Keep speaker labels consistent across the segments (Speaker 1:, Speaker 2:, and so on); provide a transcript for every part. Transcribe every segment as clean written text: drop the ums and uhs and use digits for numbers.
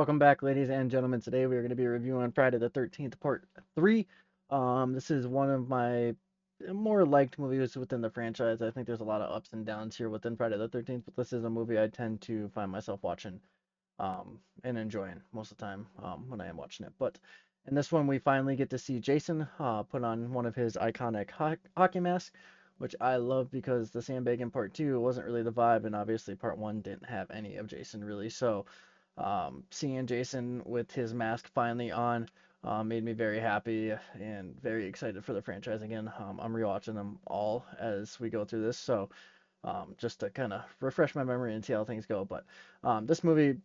Speaker 1: Welcome back, ladies and gentlemen. Today we are going to be reviewing Friday the 13th, Part 3. This is one of my more liked movies within the franchise. I think there's a lot of ups and downs here within Friday the 13th, but this is a movie I tend to find myself watching and enjoying most of the time when I am watching it. But in this one, we finally get to see Jason put on one of his iconic hockey masks, which I love because the sandbag in Part 2 wasn't really the vibe, and obviously Part 1 didn't have any of Jason really. So seeing Jason with his mask finally on made me very happy and very excited for the franchise again. I'm rewatching them all as we go through this, so just to kind of refresh my memory and see how things go. But this movie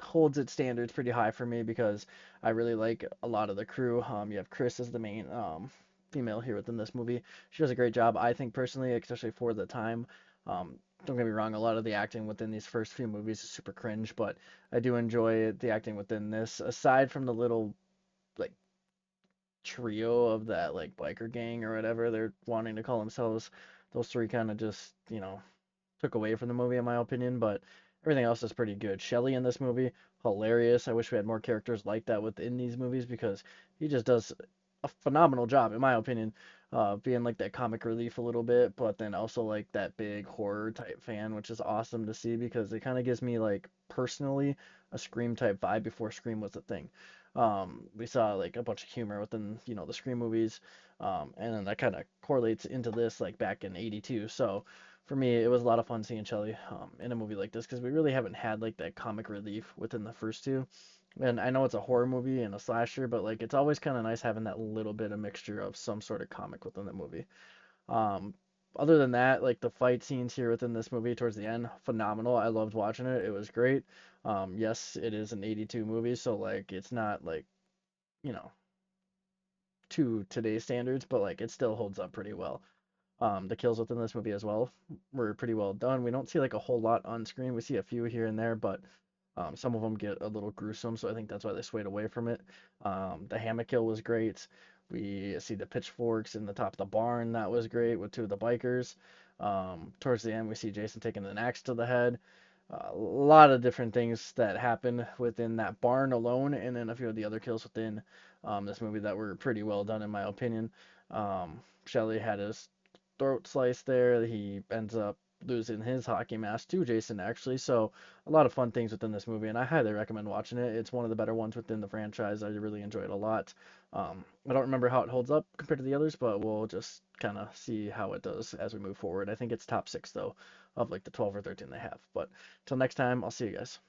Speaker 1: holds its standards pretty high for me because I really like a lot of the crew. You have Chris as the main female here within this movie. She does a great job, I think personally, especially for the time. Don't get me wrong, a lot of the acting within these first few movies is super cringe, but I do enjoy the acting within this. Aside from the little like trio of that like biker gang or whatever they're wanting to call themselves, those three kind of just took away from the movie in my opinion, but everything else is pretty good. Shelley in this movie, hilarious. I wish we had more characters like that within these movies because he just does a phenomenal job in my opinion, being like that comic relief a little bit, but then also like that big horror type fan, which is awesome to see because it kind of gives me like personally a Scream type vibe before Scream was a thing. We saw like a bunch of humor within, the Scream movies, and then that kind of correlates into this like back in '82. So for me, it was a lot of fun seeing Shelley in a movie like this because we really haven't had like that comic relief within the first two. And I know it's a horror movie and a slasher, but like it's always kind of nice having that little bit of mixture of some sort of comic within the movie. Um, Other than that, like the fight scenes here within this movie towards the end, phenomenal. I loved watching it. It was great. Yes, it is an '82 movie, so like it's not like, you know, to today's standards, but like it still holds up pretty well. The kills within this movie as well were pretty well done. We don't see like a whole lot on screen. We see a few here and there, but some of them get a little gruesome, so I think that's why they swayed away from it. The hammock kill was great. We see the pitchforks in the top of the barn. That was great with two of the bikers. Towards the end, we see Jason taking an axe to the head. A lot of different things that happen within that barn alone, and then a few of the other kills within this movie that were pretty well done, in my opinion. Shelley had his throat sliced there. He ends up losing his hockey mask to Jason, actually. So, a lot of fun things within this movie, and I highly recommend watching it. It's one of the better ones within the franchise. I really enjoy it a lot. I don't remember how it holds up compared to the others, but we'll just kind of see how it does as we move forward. I think it's top six, though, of like the 12 or 13 they have. But till next time, I'll see you guys.